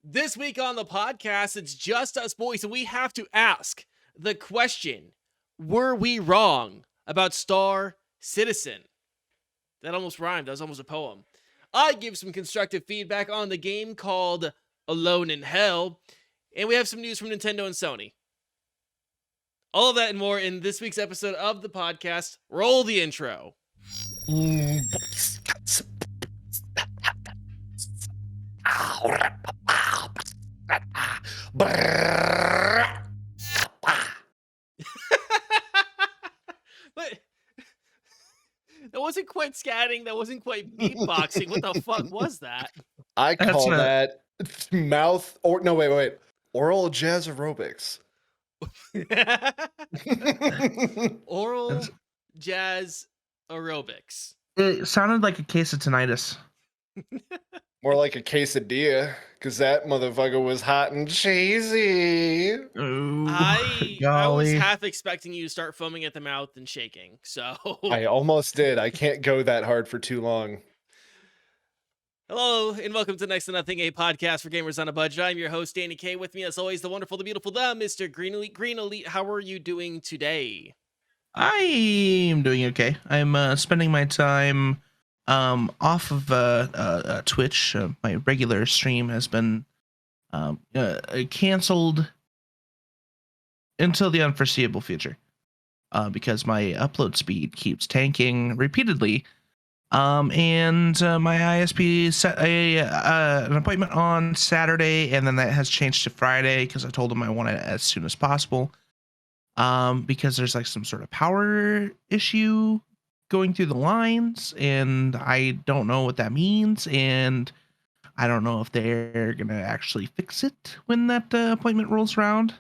This week on the podcast, it's just us boys, and we have to ask the question, were we wrong about Star Citizen? That almost rhymed. That was almost a poem. I give some constructive feedback on the game called Alone in Hell, and we have some news from Nintendo and Sony. All of that and more in this week's episode of the podcast. Roll the intro. But that wasn't quite scatting. That wasn't quite beatboxing. What the fuck was that? I call that mouth or no, wait. Oral jazz aerobics. Oral jazz aerobics. It sounded like a case of tinnitus. More like a quesadilla, because that motherfucker was hot and cheesy. Ooh, I was half expecting you to start foaming at the mouth and shaking. So I almost did. I can't go that hard for too long. Hello, and welcome to Next to Nothing, a podcast for gamers on a budget. I'm your host, Danny K. With me, as always, the wonderful, the beautiful, the Mr. Green Elite. Green Elite, how are you doing today? I'm doing okay. I'm spending my time off of Twitch. My regular stream has been canceled until the unforeseeable future because my upload speed keeps tanking repeatedly. And my ISP set an appointment on Saturday, and then that has changed to Friday because I told him I want it as soon as possible. Because there's like some sort of power issue going through the lines, and I don't know what that means, and I don't know if they're gonna actually fix it when that appointment rolls around.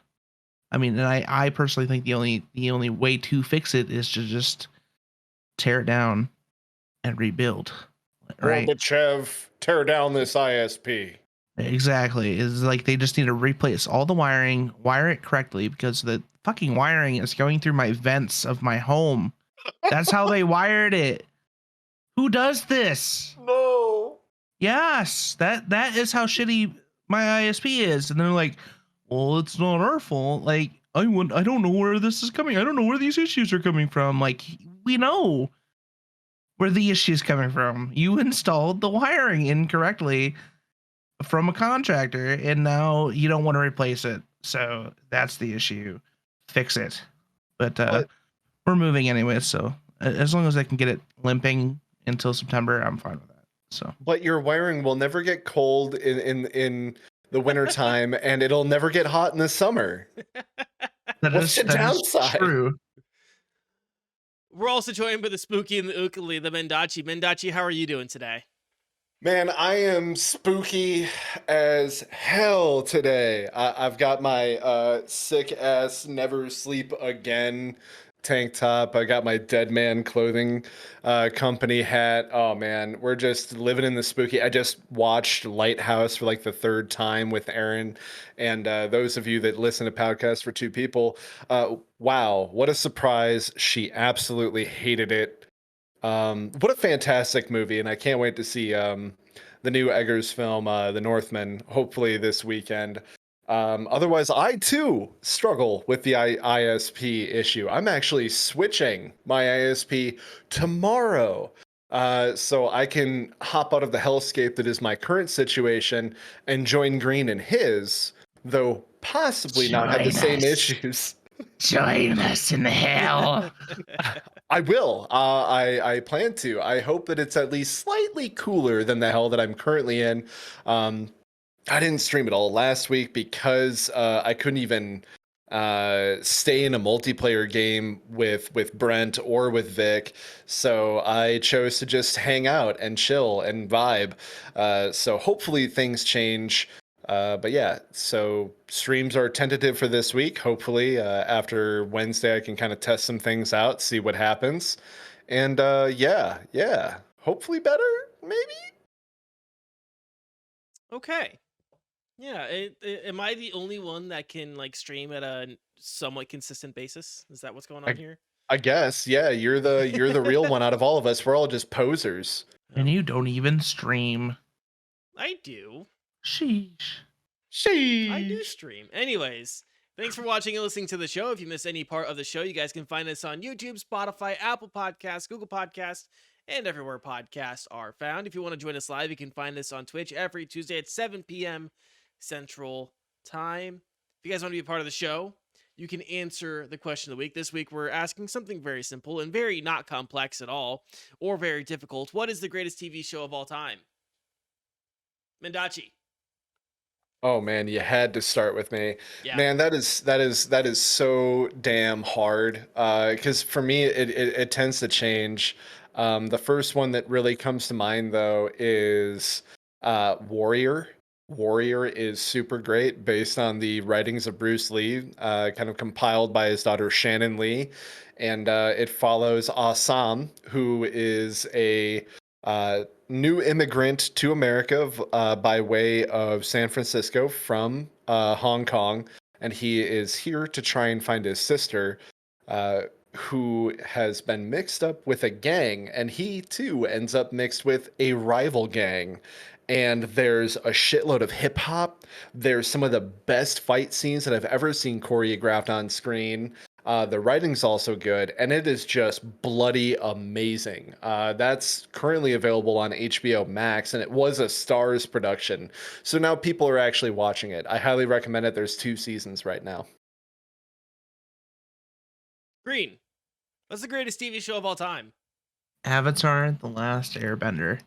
I mean, and I personally think the only way to fix it is to just tear it down and rebuild, right? Gorbachev, tear down this ISP. Exactly. It's like they just need to replace all the wiring, wire it correctly, because the fucking wiring is going through my vents of my home. That's how they wired it. Who does this? No. Yes, that is how shitty my ISP is. And they're like, well, it's not our fault. Like, I don't know where this is coming. I don't know where these issues are coming from. Like, we know where the issue is coming from. You installed the wiring incorrectly from a contractor, and now you don't want to replace it. So that's the issue. Fix it. But we're moving anyway, so as long as I can get it limping until September, I'm fine with that. So, but your wiring will never get cold in the winter time, and it'll never get hot in the summer. What's the downside? True. We're also joined by the spooky and the ukulele, the Mendacii. Mendacii, how are you doing today? Man, I am spooky as hell today. I've got my sick ass never sleep again tank top. I got my dead man clothing company hat. Oh man, we're just living in the spooky. I just watched Lighthouse for like the third time with Aaron, and those of you that listen to podcasts for two people, wow, what a surprise. She absolutely hated it. What a fantastic movie, and I can't wait to see the new Eggers film, The Northman, hopefully this weekend. Otherwise, I too struggle with the ISP issue. I'm actually switching my ISP tomorrow, so I can hop out of the hellscape that is my current situation and join Green in his, though possibly not have the same issues. Join us in the hell. I will. I plan to. I hope that it's at least slightly cooler than the hell that I'm currently in. I didn't stream at all last week because I couldn't even stay in a multiplayer game with Brent or with Vic. So I chose to just hang out and chill and vibe. So hopefully things change. But yeah, so streams are tentative for this week. Hopefully after Wednesday, I can kind of test some things out, see what happens. And yeah, hopefully better, maybe? Okay. Yeah, am I the only one that can like stream at a somewhat consistent basis? Is that what's going on here? I guess, yeah. You're the real one out of all of us. We're all just posers. And you don't even stream. I do. Sheesh. I do Sheesh. stream. Anyways, thanks for watching and listening to the show. If you miss any part of the show, you guys can find us on YouTube, Spotify, Apple Podcasts, Google Podcasts, and everywhere podcasts are found. If you want to join us live, you can find us on Twitch every Tuesday at 7 p.m. Central Time. If you guys want to be a part of the show, you can answer the question of the week. This week, we're asking something very simple and very not complex at all, or very difficult. What is the greatest TV show of all time? Mendacii. Oh man, you had to start with me. Yeah. Man, that is so damn hard. Because for me, it tends to change. The first one that really comes to mind though is Warrior. Warrior is super great, based on the writings of Bruce Lee, kind of compiled by his daughter Shannon Lee, and it follows Assam, who is a new immigrant to America by way of San Francisco from Hong Kong, and he is here to try and find his sister, uh, who has been mixed up with a gang, and he too ends up mixed with a rival gang. And there's a shitload of hip hop. There's some of the best fight scenes that I've ever seen choreographed on screen. The writing's also good, and it is just bloody amazing. That's currently available on HBO Max, and it was a Stars production. So now people are actually watching it. I highly recommend it. There's 2 seasons right now. Green. What's the greatest TV show of all time? Avatar: The Last Airbender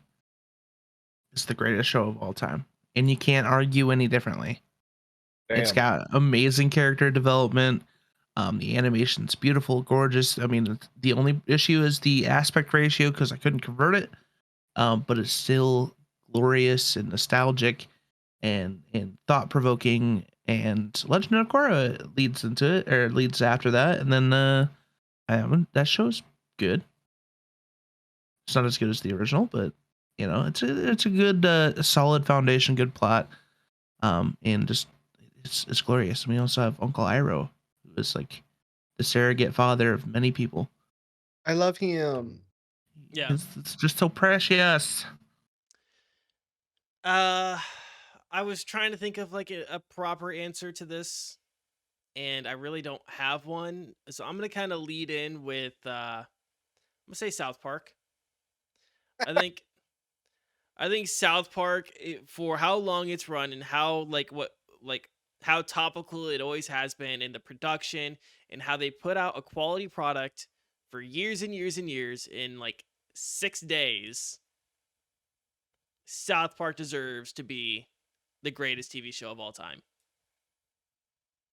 is the greatest show of all time, and you can't argue any differently. It's Damn. got amazing character development. The animation's beautiful, gorgeous. I mean, the only issue is the aspect ratio because I couldn't convert it. But it's still glorious and nostalgic and thought provoking. And Legend of Korra leads into it, or leads after that. And then that show's good. It's not as good as the original, but you know, it's a good, solid foundation, good plot. And just it's glorious. And we also have Uncle Iroh, who is like the surrogate father of many people. I love him. Yeah. It's just so precious. I was trying to think of like a proper answer to this, and I really don't have one. So I'm gonna kind of lead in with I'm gonna say South Park. I think South Park, for how long it's run and how how topical it always has been in the production, and how they put out a quality product for years and years and years in like 6 days. South Park deserves to be the greatest TV show of all time.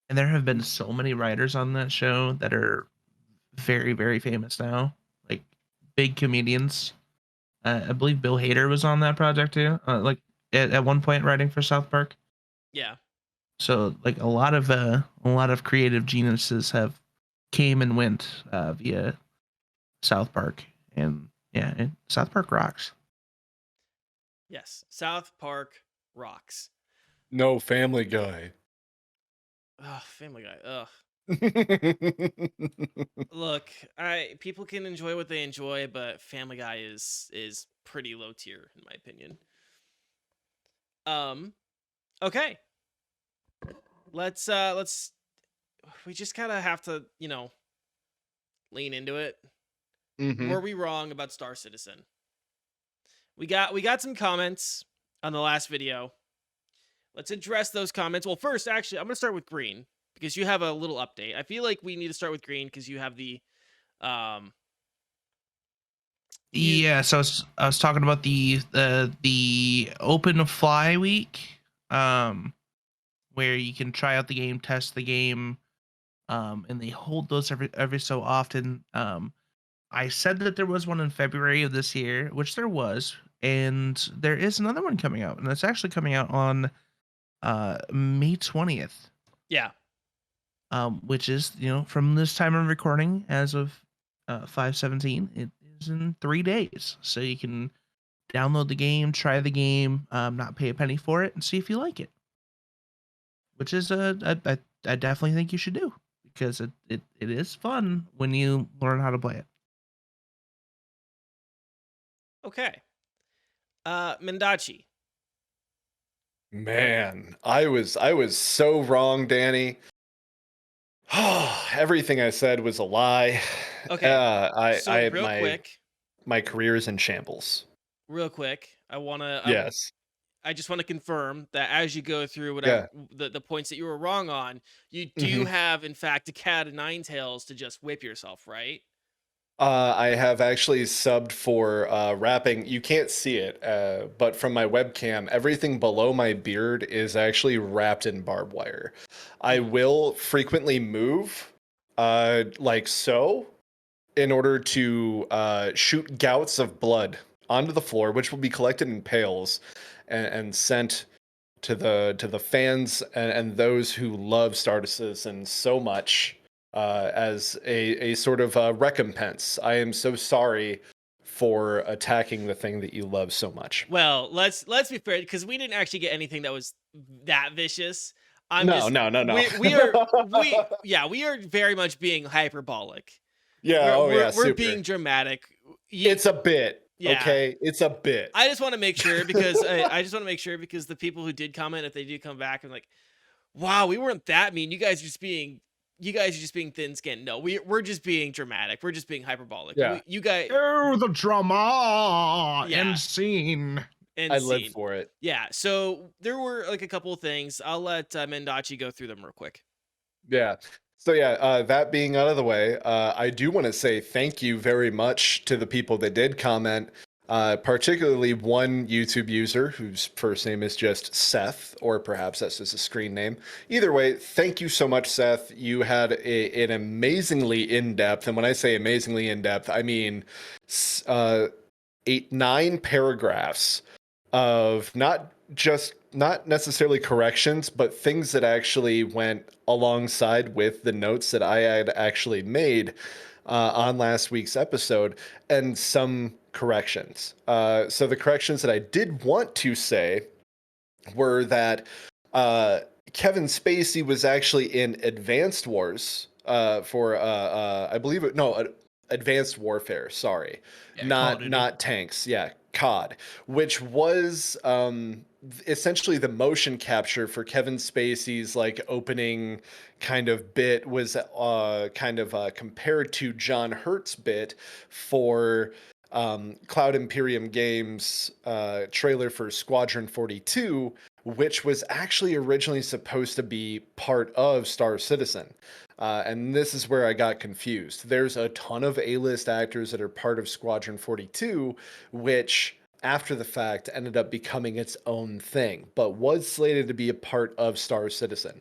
And there have been so many writers on that show that are very, very famous now, like big comedians. I believe Bill Hader was on that project too, like at one point writing for South Park. Yeah. So like a lot of creative geniuses have came and went via South Park, and yeah, South Park rocks. Yes. South Park rocks. No, Family Guy. Ugh, Family Guy. Ugh. Look, people can enjoy what they enjoy, but Family Guy is pretty low tier in my opinion. Okay. Let's we just kind of have to, lean into it. Mhm. Were we wrong about Star Citizen? We got some comments on the last video. Let's address those comments. Well, first, actually, I'm going to start with Green because you have a little update. I feel like we need to start with Green because you have the Yeah, so I was talking about the open fly week, where you can try out the game, test the game, and they hold those every so often. I said that there was one in February of this year, which there was, and there is another one coming out, and it's actually coming out on May 20th. Yeah. Which is, from this time of recording, as of 5/17, it is in 3 days. So you can download the game, try the game, not pay a penny for it, and see if you like it. Which is I definitely think you should do, because it is fun when you learn how to play it. Okay. Mendacii. Man, I was so wrong, Danny. Everything I said was a lie. Okay, so I real quick, my career is in shambles. I wanna Yes. I just want to confirm that as you go through whatever Yeah. the points that you were wrong on, you do hmm have, in fact, a cat of nine tails to just whip yourself, right? I have actually subbed for wrapping. You can't see it, but from my webcam, everything below my beard is actually wrapped in barbed wire. I Hmm. will frequently move, like so, in order to shoot gouts of blood onto the floor, which will be collected in pails and sent to the fans and those who love Star Citizen so much as a sort of recompense. I am so sorry for attacking the thing that you love so much. Well, let's be fair because we didn't actually get anything that was that vicious. I'm No, just no, no, no. we are very much being hyperbolic. Yeah, oh yeah, We're super. being dramatic. It's a bit, Yeah. okay? It's a bit. I just want to make sure because I just want to make sure because the people who did comment, if they do come back and like, wow, we weren't that mean. You guys are just being thin skinned. No, we're just being dramatic. We're just being hyperbolic. Yeah, You guys, Oh, the drama yeah, and scene. I and live scene. for it. Yeah. So there were like a couple of things. I'll let Mendacii go through them real quick. Yeah. So yeah, that being out of the way, I do want to say thank you very much to the people that did comment, particularly one YouTube user whose first name is just Seth, or perhaps that's just a screen name. Either way, thank you so much, Seth. You had an amazingly in-depth, and when I say amazingly in-depth, I mean 9 paragraphs of not necessarily corrections, but things that actually went alongside with the notes that I had actually made on last week's episode, and some corrections. So the corrections that I did want to say were that uh, Kevin Spacey was actually in Advanced Wars for I believe it no Advanced Warfare. Sorry, Yeah, Call of Duty. not tanks. Yeah, COD, which was essentially the motion capture for Kevin Spacey's like opening kind of bit was kind of compared to John Hurt's bit for Cloud Imperium Games trailer for Squadron 42, which was actually originally supposed to be part of Star Citizen. And this is where I got confused. There's a ton of A-list actors that are part of Squadron 42, which after the fact ended up becoming its own thing, but was slated to be a part of Star Citizen.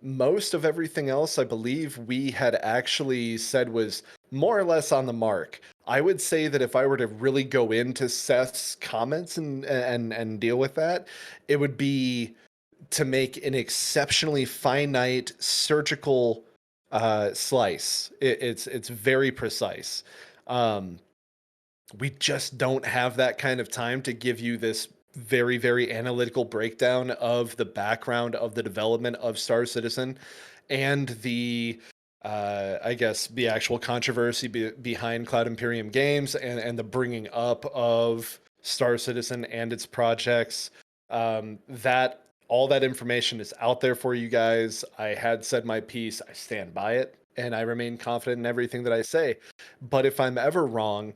Most of everything else, I believe, we had actually said was more or less on the mark. I would say that if I were to really go into Seth's comments and deal with that, it would be to make an exceptionally finite surgical slice. It's very precise. Um, we just don't have that kind of time to give you this very analytical breakdown of the background of the development of Star Citizen and the I guess the actual controversy behind Cloud Imperium Games and the bringing up of Star Citizen and its projects. That all that information is out there for you guys. I had said my piece. I stand by it, and I remain confident in everything that I say. But if I'm ever wrong,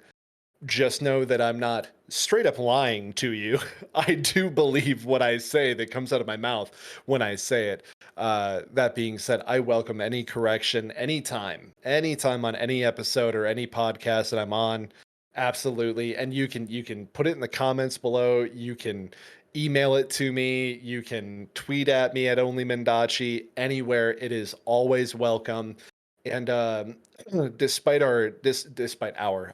just know that I'm not straight up lying to you. I do believe what I say that comes out of my mouth when I say it. That being said, I welcome any correction anytime on any episode or any podcast that I'm on. Absolutely. And you can put it in the comments below. You can email it to me. You can tweet at me at Only Mendacii. Anywhere, it is always welcome. And despite our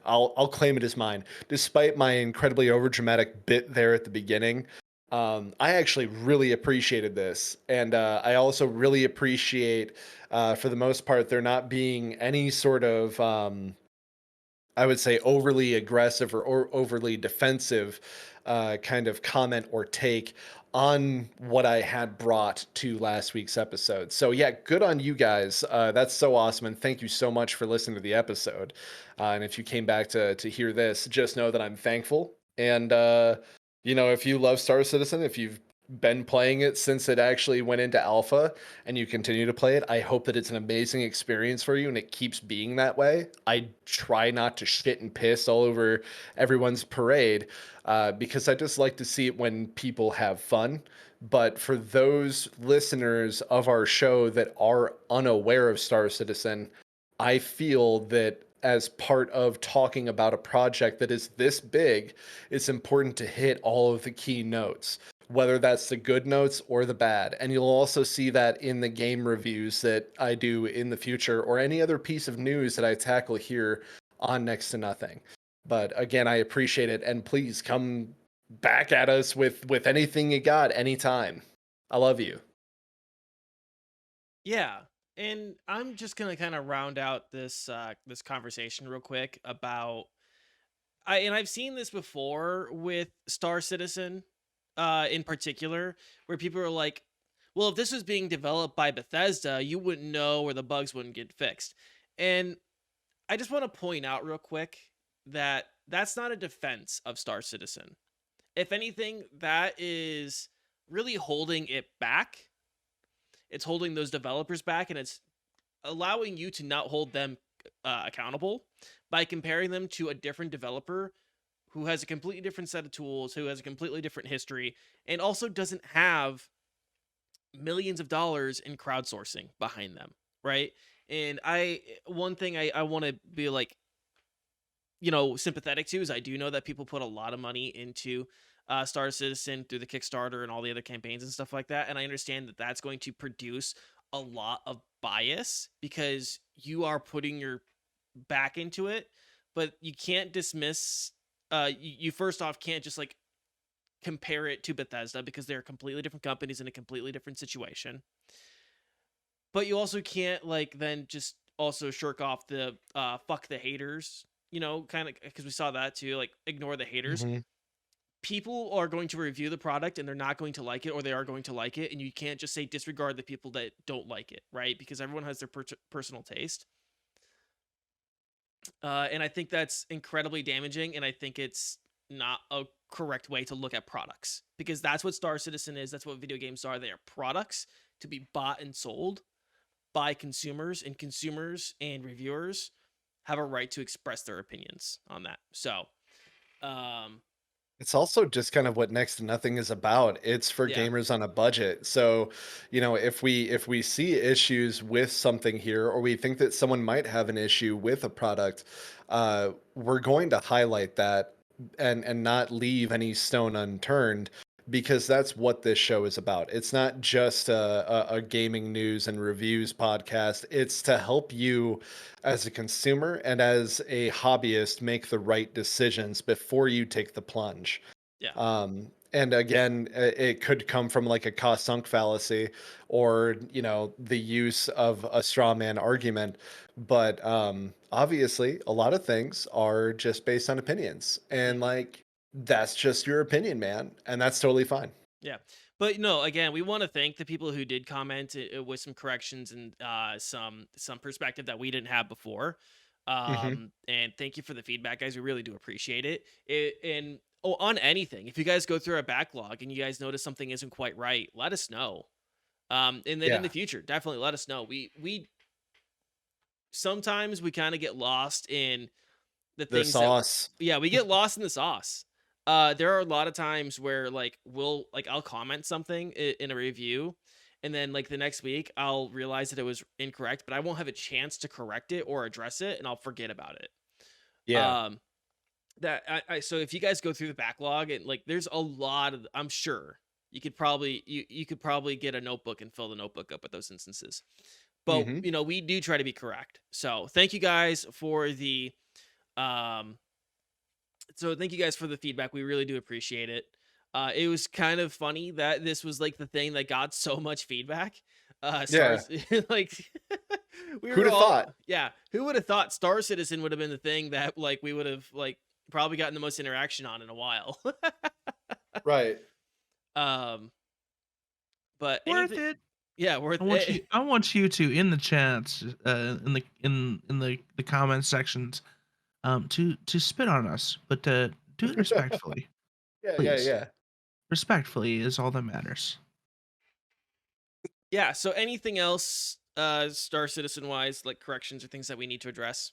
I'll claim it as mine. Despite my incredibly overdramatic bit there at the beginning, I actually really appreciated this, and I also really appreciate, for the most part, there not being any sort of I would say overly aggressive or overly defensive kind of comment or take on what I had brought to last week's episode. So yeah, good on you guys. That's so awesome, and thank you so much for listening to the episode. And if you came back to hear this, just know that I'm thankful. And you know, if you love Star Citizen, if you've been playing it since it actually went into alpha and you continue to play it, I hope that it's an amazing experience for you and it keeps being that way. I try not to shit and piss all over everyone's parade because I just like to see it when people have fun. But for those listeners of our show that are unaware of Star Citizen, I feel that as part of talking about a project that is this big, it's important to hit all of the key notes, whether that's the good notes or the bad. And you'll also see that in the game reviews that I do in the future or any other piece of news that I tackle here on Next to Nothing. But again, I appreciate it. And please come back at us with anything you got anytime. I love you. Yeah. And I'm just gonna kind of round out this conversation real quick about I've seen this before with Star Citizen, in particular, where people are like, "Well, if this was being developed by Bethesda, you wouldn't know, or the bugs wouldn't get fixed." And I just want to point out real quick that that's not a defense of Star Citizen. If anything, that is really holding it back. It's holding those developers back, and it's allowing you to not hold them accountable by comparing them to a different developer who has a completely different set of tools, who has a completely different history, and also doesn't have millions of dollars in crowdsourcing behind them, right? And one thing I want to be like, sympathetic to is I do know that people put a lot of money into Star Citizen through the Kickstarter and all the other campaigns and stuff like that. And I understand that that's going to produce a lot of bias because you are putting your back into it, but you can't dismiss. You first off can't just like compare it to Bethesda because they're completely different companies in a completely different situation. But you also can't like then just also shirk off the fuck the haters, kind of because we saw that too, like ignore the haters. Mm-hmm. People are going to review the product and they're not going to like it, or they are going to like it, and you can't just say disregard the people that don't like it, right? Because everyone has their personal taste. And I think that's incredibly damaging, and I think it's not a correct way to look at products, because that's what Star Citizen is. That's what video games are. They are products to be bought and sold by consumers, and consumers and reviewers have a right to express their opinions on that. So, It's also just kind of what Next to Nothing is about. It's for yeah, gamers on a budget. So, if we see issues with something here, or we think that someone might have an issue with a product, we're going to highlight that and not leave any stone unturned because that's what this show is about. It's not just a gaming news and reviews podcast. It's to help you as a consumer and as a hobbyist make the right decisions before you take the plunge. yeah, And again, it could come from like a cost sunk fallacy or, the use of a straw man argument. But obviously, a lot of things are just based on opinions. And mhm, like, that's just your opinion, man. And that's totally fine. yeah. But no, again, we want to thank the people who did comment with some corrections and some perspective that we didn't have before. Hmm. And thank you for the feedback, guys. We really do appreciate it. And on anything, if you guys go through our backlog and you guys notice something isn't quite right, let us know. And then in the Yeah. future, definitely let us know. We sometimes we kind of get lost in the The things that, sauce. yeah, we get lost in the sauce. There are a lot of times where like I'll comment something in a review, and then like the next week I'll realize that it was incorrect, but I won't have a chance to correct it or address it, and I'll forget about it. Yeah. Um, that so if you guys go through the backlog and like there's a lot of, I'm sure you could probably get a notebook and fill the notebook up with those instances. But Hmm. we do try to be correct. So thank you guys for the um thank you guys for the feedback. We really do appreciate it. It was kind of funny that this was like the thing that got so much feedback. Yeah. Stars like we Who'd were have all, thought? yeah. Who would have thought Star Citizen would have been the thing that like we would have like probably gotten the most interaction on in a while. Right. um, but Worth anything, it. yeah, worth I want you. it. I want you to in the chats, in the comment sections, to spit on us, but do it respectfully, Yeah. Yeah. please. Yeah. respectfully is all that matters. Yeah. So anything else, Star Citizen wise, like corrections or things that we need to address?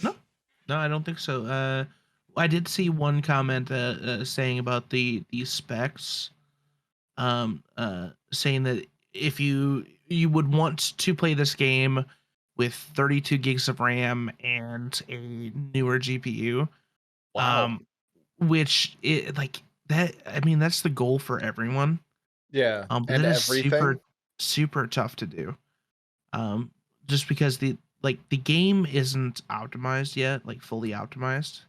No, no, I don't think so. I did see one comment saying about the specs, saying that if you would want to play this game with 32 gigs of RAM and a newer GPU, Wow. which it like that. I mean, that's the goal for everyone. Yeah. But And that is everything. super tough to do. Um, just because the game isn't optimized yet, like fully optimized,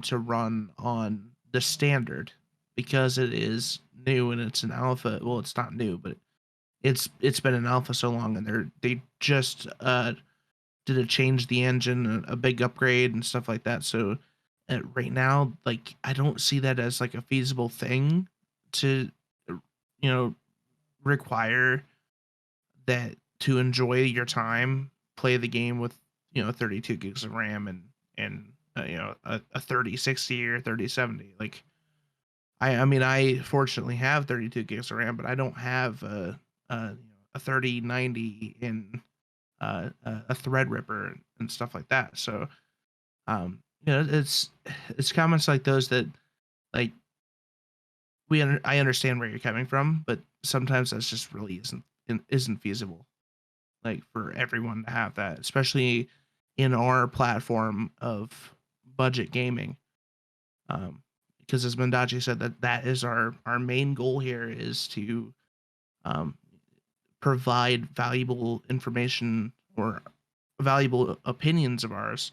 to run on the standard because it is new and it's an alpha. Well, it's not new, but it's been an alpha so long, and they just did a change the engine, a big upgrade and stuff like that. So right now, like I don't see that as like a feasible thing to require that to enjoy your time, play the game with 32 gigs of RAM and a 3060 or 3070. Like I mean I fortunately have 32 gigs of RAM, but I don't have a 3090 in a Threadripper and stuff like that. So it's comments like those that like I understand where you're coming from, but sometimes that's just really isn't feasible, like for everyone to have that, especially in our platform of budget gaming. Because as Mendacii said, that is our main goal here is to um, provide valuable information or valuable opinions of ours,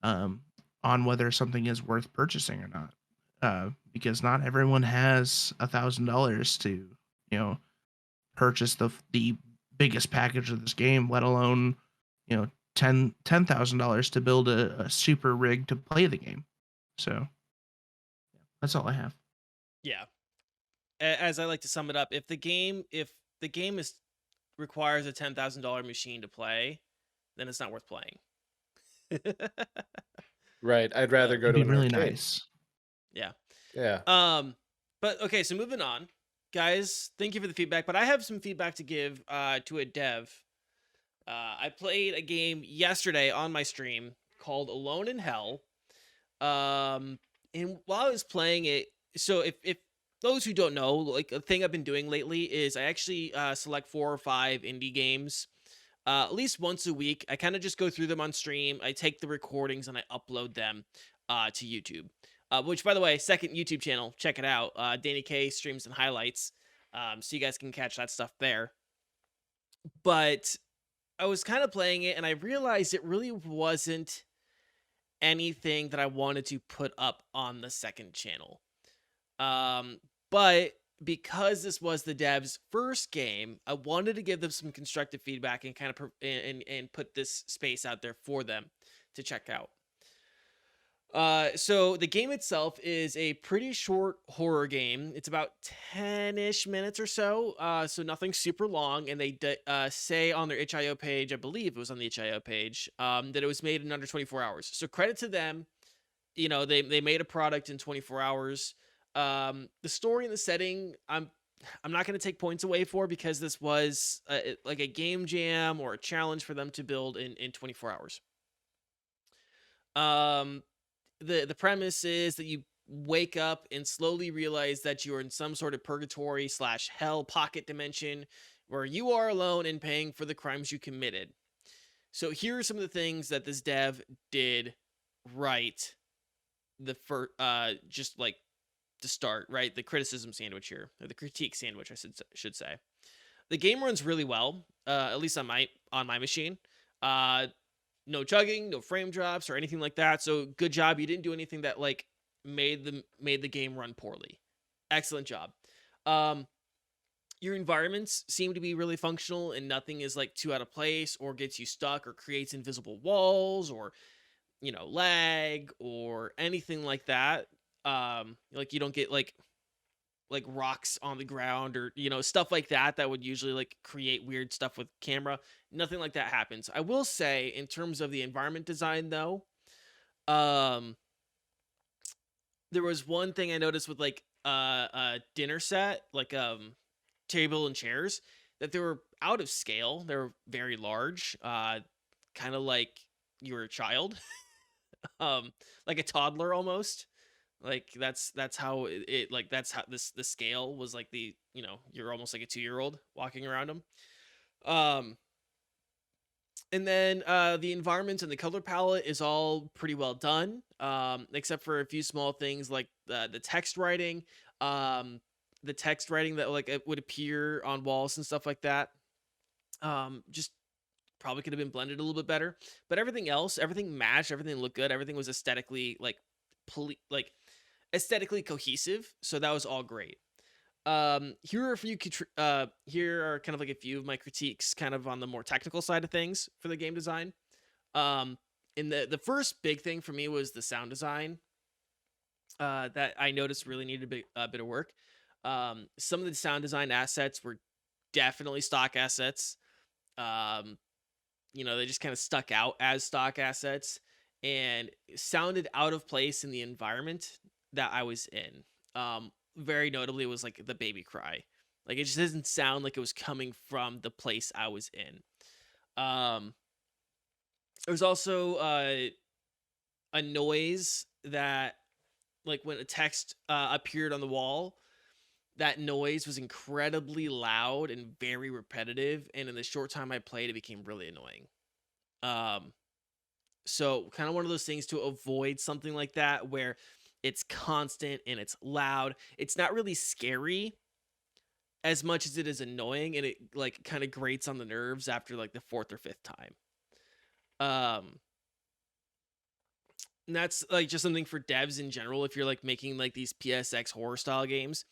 um, on whether something is worth purchasing or not. Because not everyone has $1,000 to purchase the biggest package of this game, let alone $10,000 to build a super rig to play the game. So that's all I have. Yeah. As I like to sum it up, if the game is requires a $10,000 machine to play, then it's not worth playing. Right. I'd rather go It'd to be an really arcade. nice. Yeah. Yeah. But okay, so moving on, guys. Thank you for the feedback, but I have some feedback to give to a dev. I played a game yesterday on my stream called Alone in Hell. And while I was playing it, so if those who don't know, like a thing I've been doing lately is I actually select 4 or 5 indie games at least once a week. I kind of just go through them on stream. I take the recordings and I upload them to YouTube. Which, by the way, second YouTube channel, check it out. Danie K streams and highlights, so you guys can catch that stuff there. But I was kind of playing it, and I realized it really wasn't anything that I wanted to put up on the second channel. But because this was the dev's first game, I wanted to give them some constructive feedback and kind of and put this space out there for them to check out. So the game itself is a pretty short horror game. It's about 10-ish minutes or so. So nothing super long. And they say on their itch.io page, I believe it was on the itch.io page, that it was made in under 24 hours. So credit to them. They made a product in 24 hours. The story and the setting, I'm not going to take points away for, because this was like a game jam or a challenge for them to build in 24 hours. The premise is that you wake up and slowly realize that you're in some sort of purgatory / hell pocket dimension where you are alone and paying for the crimes you committed. So here are some of the things that this dev did right just like to start, right? The criticism sandwich here, or the critique sandwich, I should say. The game runs really well, at least on my machine. No chugging, no frame drops or anything like that. So good job. You didn't do anything that like made the game run poorly. Excellent job. Your environments seem to be really functional, and nothing is like too out of place or gets you stuck or creates invisible walls or lag or anything like that. Like you don't get like rocks on the ground or stuff like that would usually like create weird stuff with camera. Nothing like that happens. I will say, in terms of the environment design though, there was one thing I noticed with like dinner set, like table and chairs, that they were out of scale. They were very large, kind of like you were a child, like a toddler almost. Like that's how like that's how the scale was, like you're almost like a 2-year-old walking around them. Um, and then the environment and the color palette is all pretty well done, except for a few small things like the text writing, um, the text writing that like it would appear on walls and stuff like that. Just probably could have been blended a little bit better, but everything else, everything matched, everything looked good, everything was aesthetically like like aesthetically cohesive, so that was all great. Here are a few here are kind of like a few of my critiques kind of on the more technical side of things for the game design. Um and the first big thing for me was the sound design, that I noticed really needed a bit of work. Some of the sound design assets were definitely stock assets. um they just kind of stuck out as stock assets and sounded out of place in the environment that I was in. Very notably, it was like the baby cry. Like it just doesn't sound like it was coming from the place I was in. Um, there was also a noise that, like when a text appeared on the wall, that noise was incredibly loud and very repetitive. And in the short time I played, it became really annoying. Um, So kind of one of those things to avoid something like that where it's constant and it's loud. It's not really scary as much as it is annoying, and it like kind of grates on the nerves after like the fourth or fifth time. Um and that's like just something for devs in general. If you're like making like these PSX horror style games,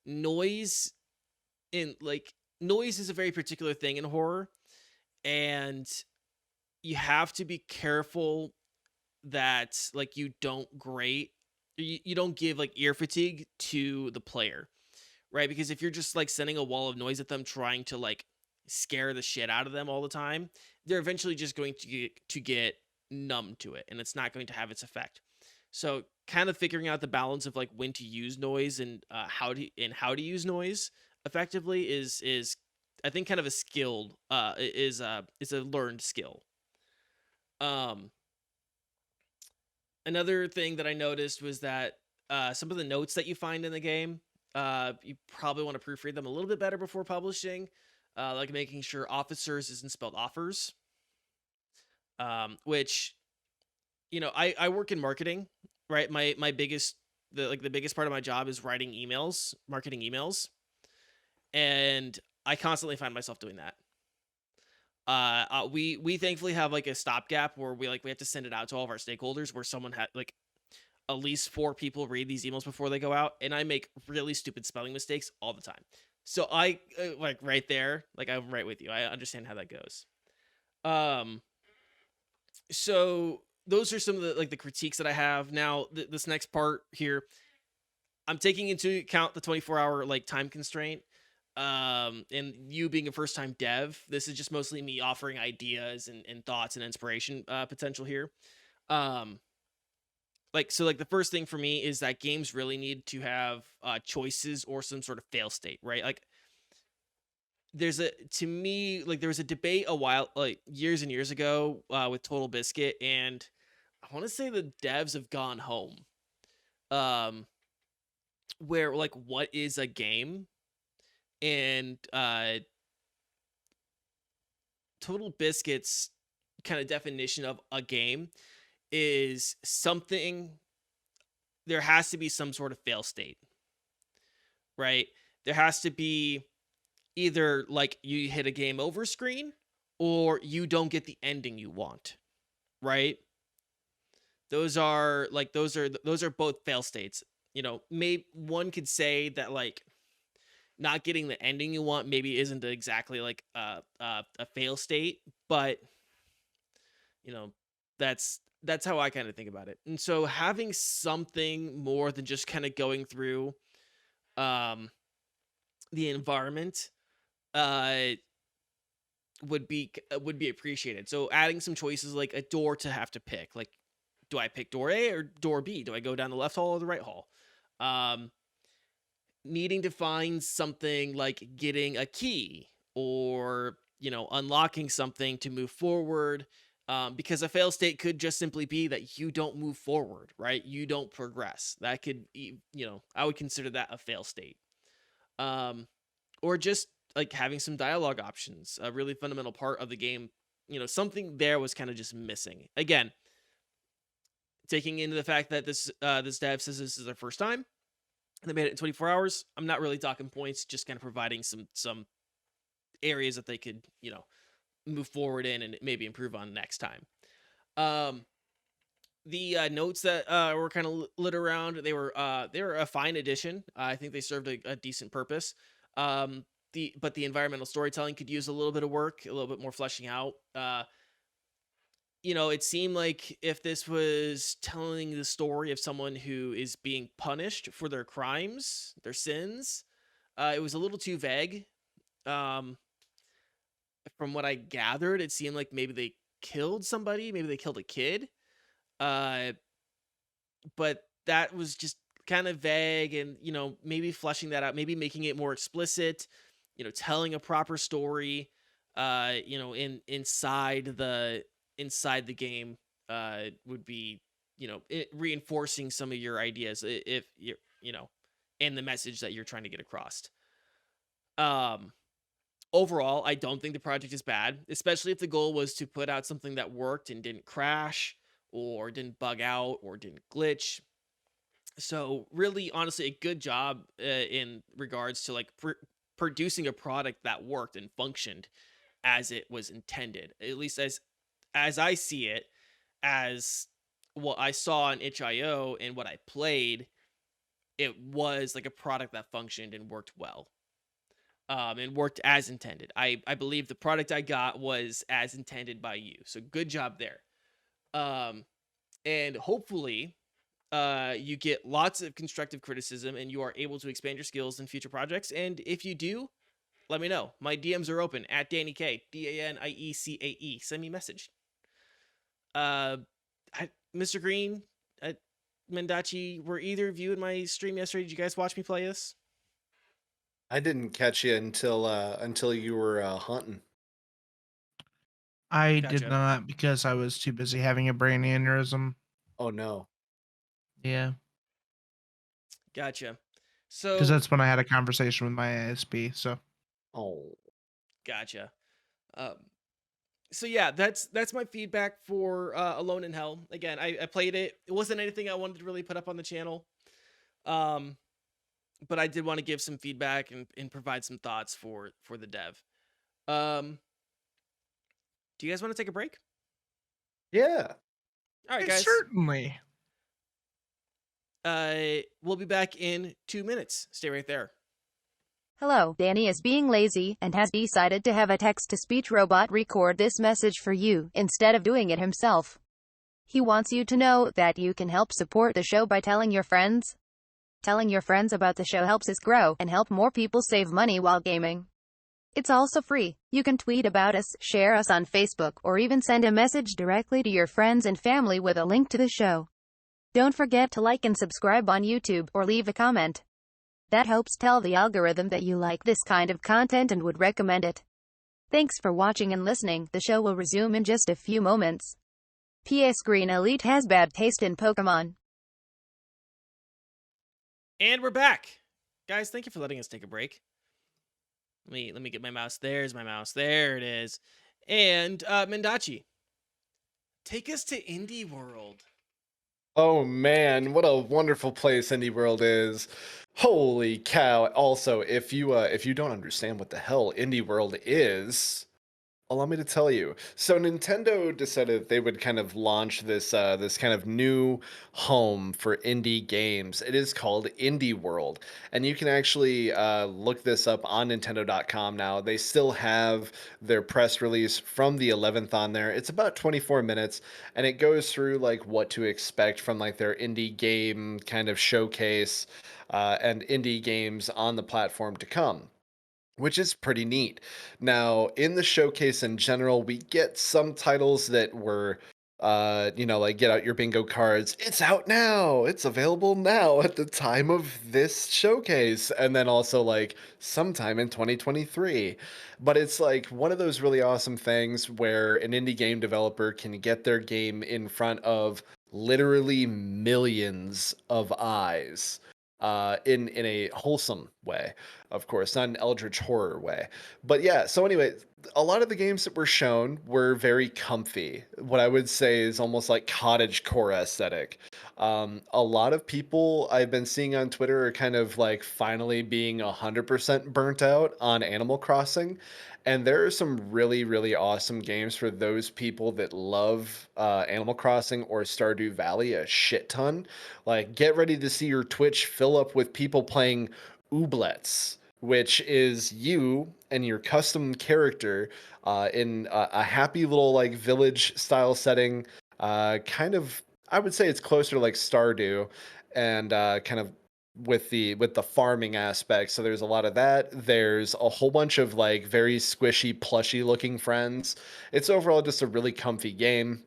noise noise is a very particular thing in horror, and you have to be careful that like you don't give like ear fatigue to the player, right? Because if you're just like sending a wall of noise at them trying to like scare the shit out of them all the time, they're eventually just going to get numb to it, and it's not going to have its effect. So kind of figuring out the balance of like when to use noise and how to use noise effectively is I think kind of a skilled is a learned skill. um Another thing that I noticed was that some of the notes that you find in the game, you probably want to proofread them a little bit better before publishing, like making sure officers isn't spelled offers. Which I work in marketing, right? My biggest the biggest part of my job is writing emails, marketing emails, and I constantly find myself doing that. We thankfully have like a stopgap where we have to send it out to all of our stakeholders, where someone had like at least 4 people read these emails before they go out, and I make really stupid spelling mistakes all the time. So I like right there, like I'm right with you. I understand how that goes. Um, so those are some of the like the critiques that I have. Now this next part here, I'm taking into account the 24-hour like time constraint. And you being a first time dev, this is just mostly me offering ideas and thoughts and inspiration potential here. Um, like the first thing for me is that games really need to have choices or some sort of fail state, right? Like to me, like there was a debate a while, like years and years ago, with Total Biscuit, and I want to say the devs have gone home. Um, where like what is a game? And Total Biscuit's kind of definition of a game is something, there has to be some sort of fail state, right? There has to be either like you hit a game over screen or you don't get the ending you want, right? Those are both fail states. Maybe one could say that like not getting the ending you want maybe isn't exactly like a fail state, but that's how I kind of think about it. And so having something more than just kind of going through um the environment would be appreciated. So adding some choices like a door to have to pick, like do I pick door A or door B? Do I go down the left hall or the right hall? needing to find something like getting a key or, unlocking something to move forward. Because a fail state could just simply be that you don't move forward, right? You don't progress. That could, I would consider that a fail state. Or just like having some dialogue options, a really fundamental part of the game. Something there was kind of just missing. Again, taking into the fact that this dev says this is their first time, they made it in 24 hours. I'm not really talking points, just kind of providing some areas that they could, move forward in and maybe improve on next time. The notes that were kind of lit around, they were a fine addition. I think they served a decent purpose. But the environmental storytelling could use a little bit of work, a little bit more fleshing out. It seemed like if this was telling the story of someone who is being punished for their crimes, their sins, it was a little too vague. Um, from what I gathered, it seemed like maybe they killed somebody, maybe they killed a kid. Uh, but that was just kind of vague, and maybe fleshing that out, maybe making it more explicit, telling a proper story, inside the game would be, reinforcing some of your ideas if you're, and the message that you're trying to get across. Overall, I don't think the project is bad, especially if the goal was to put out something that worked and didn't crash or didn't bug out or didn't glitch. So really, honestly, a good job in regards to like producing a product that worked and functioned as it was intended, at least as I see it, as what I saw on itch.io and what I played. It was like a product that functioned and worked well, and worked as intended. I believe the product I got was as intended by you, so good job there. And hopefully you get lots of constructive criticism and you are able to expand your skills in future projects. And if you do, let me know. My DMs are open at Danny K, DANIECAE. Send me a message. Mr. Green, Mendacii, were either of you in my stream yesterday? Did you guys watch me play this? I didn't catch you until you were hunting. I Gotcha. did not, because I was too busy having a brain aneurysm. Oh no. Yeah, Gotcha. because So that's when I had a conversation with my ISP. So Oh. gotcha. Um, so yeah, that's my feedback for Alone in Hell. Again, I played it. It wasn't anything I wanted to really put up on the channel. But I did want to give some feedback and provide some thoughts for the dev. Do you guys want to take a break? Yeah. All right, guys. certainly. We'll be back in 2 minutes. Stay right there. Hello, Danny is being lazy and has decided to have a text-to-speech robot record this message for you, instead of doing it himself. He wants you to know that you can help support the show by telling your friends. Telling your friends about the show helps us grow and help more people save money while gaming. It's also free. You can tweet about us, share us on Facebook, or even send a message directly to your friends and family with a link to the show. Don't forget to like and subscribe on YouTube, or leave a comment. That helps tell the algorithm that you like this kind of content and would recommend it. Thanks for watching and listening. The show will resume in just a few moments. P.S. Green Elite has bad taste in Pokemon. And we're back. Guys, thank you for letting us take a break. Let me get my mouse. There's my mouse. There it is. And Mendacii, take us to Indie World. Oh man, what a wonderful place Indie World is. Holy cow. Also, if you don't understand what the hell Indie World is, allow me to tell you. So Nintendo decided they would kind of launch this this kind of new home for indie games. It is called Indie World, and you can actually look this up on Nintendo.com now. They still have their press release from the 11th on there. It's about 24 minutes, and it goes through like what to expect from like their indie game kind of showcase and indie games on the platform to come, which is pretty neat. Now, in the showcase in general, we get some titles that were like get out your bingo cards. It's out now. It's available now at the time of this showcase. And then also like sometime in 2023. But it's like one of those really awesome things where an indie game developer can get their game in front of literally millions of eyes. In a wholesome way, of course, not an eldritch horror way. But yeah, so anyway, a lot of the games that were shown were very comfy. What I would say is almost like cottage core aesthetic. A lot of people I've been seeing on Twitter are kind of like finally being 100% burnt out on Animal Crossing. And there are some really, really awesome games for those people that love Animal Crossing or Stardew Valley a shit ton. Like, get ready to see your Twitch fill up with people playing Ooblets, which is you and your custom character in a happy little like village style setting. Kind of, I would say it's closer to like Stardew, and kind of with the farming aspect. So there's a lot of that. There's a whole bunch of like very squishy, plushy looking friends. It's overall just a really comfy game.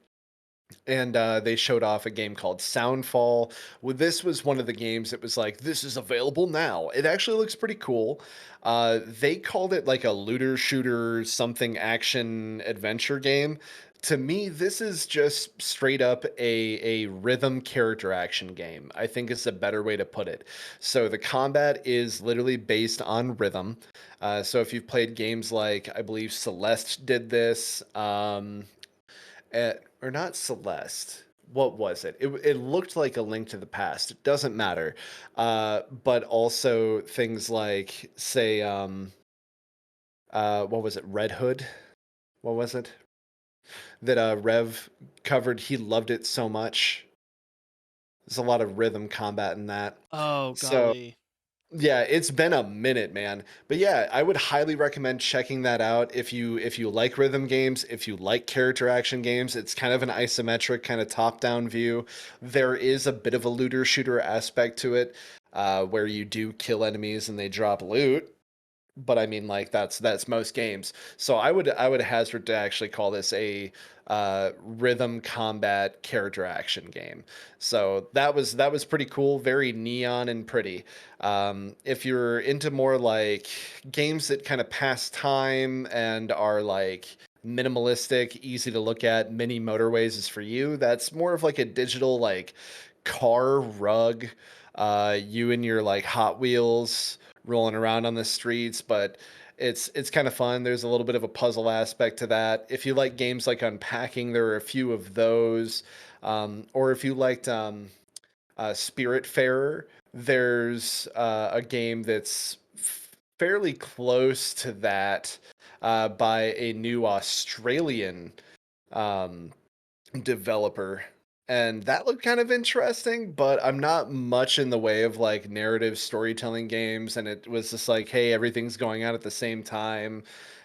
And they showed off a game called Soundfall. Well, this was one of the games that was like, this is available now. It actually looks pretty cool. They called it like a looter shooter something action adventure game. To me, this is just straight up a rhythm character action game. I think it's a better way to put it. So the combat is literally based on rhythm. So if you've played games like, I believe Celeste did this, or not Celeste. What was it? It looked like A Link to the Past. It doesn't matter. But also things like, say, what was it? Red Hood? What was it? That Rev covered. He loved it so much. There's a lot of rhythm combat in that. Oh So golly. yeah, it's been a minute, man. But yeah, I would highly recommend checking that out if you like rhythm games, if you like character action games. It's kind of an isometric kind of top-down view. There is a bit of a looter shooter aspect to it, where you do kill enemies and they drop loot. But I mean, like that's most games. So I would hazard to actually call this a rhythm combat character action game. So that was pretty cool, very neon and pretty. If you're into more like games that kind of pass time and are like minimalistic, easy to look at, mini motorways is for you. That's more of like a digital like car rug. You and your like Hot Wheels rolling around on the streets, but it's kind of fun. There's a little bit of a puzzle aspect to that. If you like games like Unpacking, there are a few of those. Or if you liked Spiritfarer, there's a game that's fairly close to that by a new Australian um, developer. And that looked kind of interesting, but I'm not much in the way of like narrative storytelling games. And it was just like, hey, everything's going on at the same time.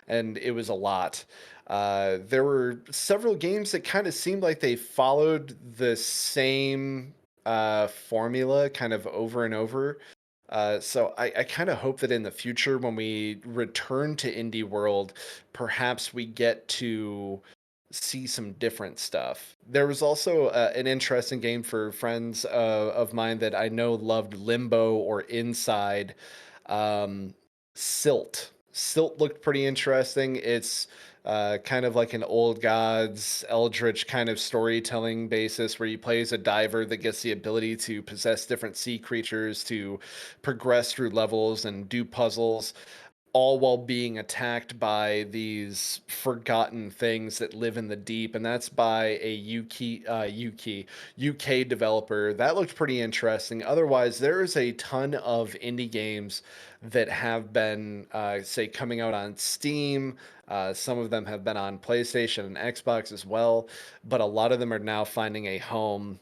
And it was a lot. There were several games that kind of seemed like they followed the same formula kind of over and over. So I kind of hope that in the future, when we return to Indie World, perhaps we get to see some different stuff. There was also an interesting game for friends of mine that I know loved Limbo or Inside. Um, Silt. Silt looked pretty interesting. It's kind of like an old gods eldritch kind of storytelling basis where you play as a diver that gets the ability to possess different sea creatures to progress through levels and do puzzles, all while being attacked by these forgotten things that live in the deep. And that's by a UK developer. That looked pretty interesting. Otherwise, there is a ton of indie games that have been, say, coming out on Steam. Some of them have been on PlayStation and Xbox as well, but a lot of them are now finding a home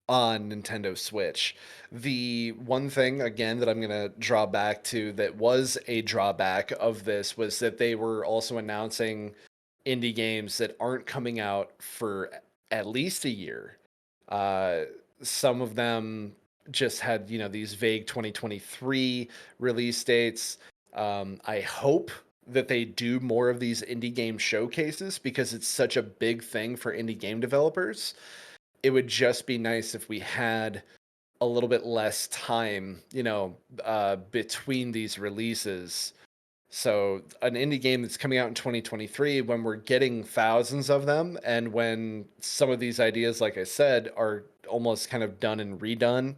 on Nintendo Switch. The one thing, again, that I'm going to draw back to that was a drawback of this was that they were also announcing indie games that aren't coming out for at least a year. Uh, some of them just had, these vague 2023 release dates. I hope that they do more of these indie game showcases because it's such a big thing for indie game developers. It would just be nice if we had a little bit less time, between these releases. So an indie game that's coming out in 2023, when we're getting thousands of them, and when some of these ideas, like I said, are almost kind of done and redone,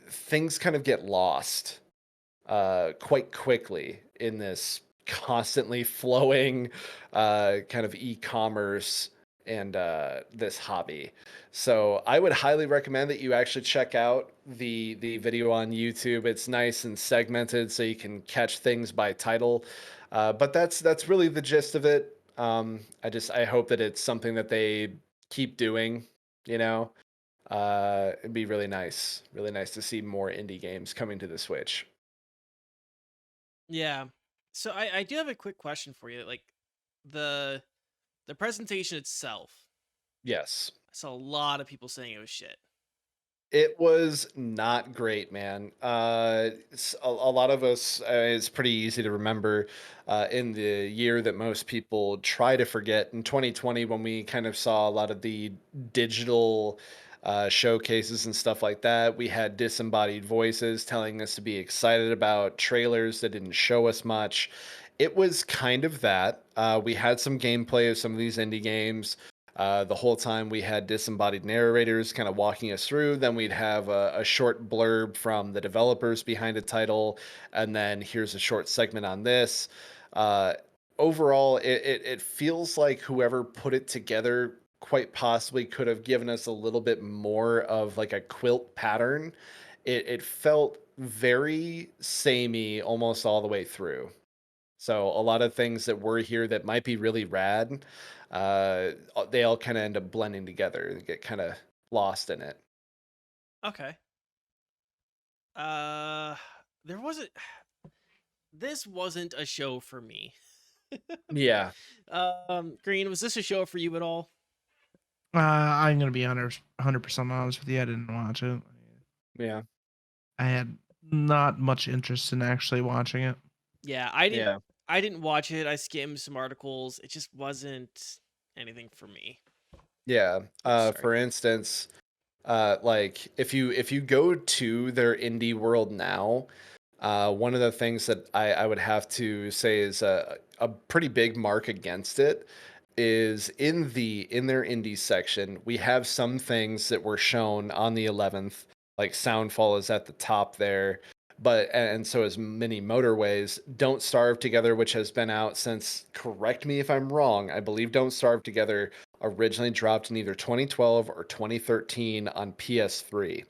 things kind of get lost quite quickly in this constantly flowing kind of e-commerce and this hobby. So I would highly recommend that you actually check out the video on YouTube. It's nice and segmented, so you can catch things by title. But that's really the gist of it. I hope that it's something that they keep doing. You know, it'd be really nice to see more indie games coming to the Switch. Yeah. So I do have a quick question for you. Like the the presentation itself, Yes. I saw a lot of people saying it was shit. It was not great, man. A lot of us, it's pretty easy to remember in the year that most people try to forget. In 2020, when we kind of saw a lot of the digital showcases and stuff like that, we had disembodied voices telling us to be excited about trailers that didn't show us much. It was kind of that. We had some gameplay of some of these indie games. The whole time we had disembodied narrators kind of walking us through. Then we'd have a short blurb from the developers behind a title, and then here's a short segment on this. Uh, Overall, it feels like whoever put it together quite possibly could have given us a little bit more of like a quilt pattern. It felt very samey almost all the way through. So a lot of things that were here that might be really rad, they all kind of end up blending together and get kind of lost in it. Okay. Uh there wasn't this wasn't a show for me. Yeah, Green, was this a show for you at all? I'm gonna be 100% honest with you. I didn't watch it. yeah, I had not much interest in actually watching it. Yeah, yeah, I didn't watch it. I skimmed some articles. It just wasn't anything for me. yeah. Oops, sorry. For instance, like if you go to their indie world now, one of the things that I would have to say is a pretty big mark against it is in their indie section, we have some things that were shown on the 11th, like Soundfall is at the top there, but and so is many motorways. Don't Starve Together, which has been out since, correct me if I'm wrong, I believe Don't Starve Together originally dropped in either 2012 or 2013 on PS3.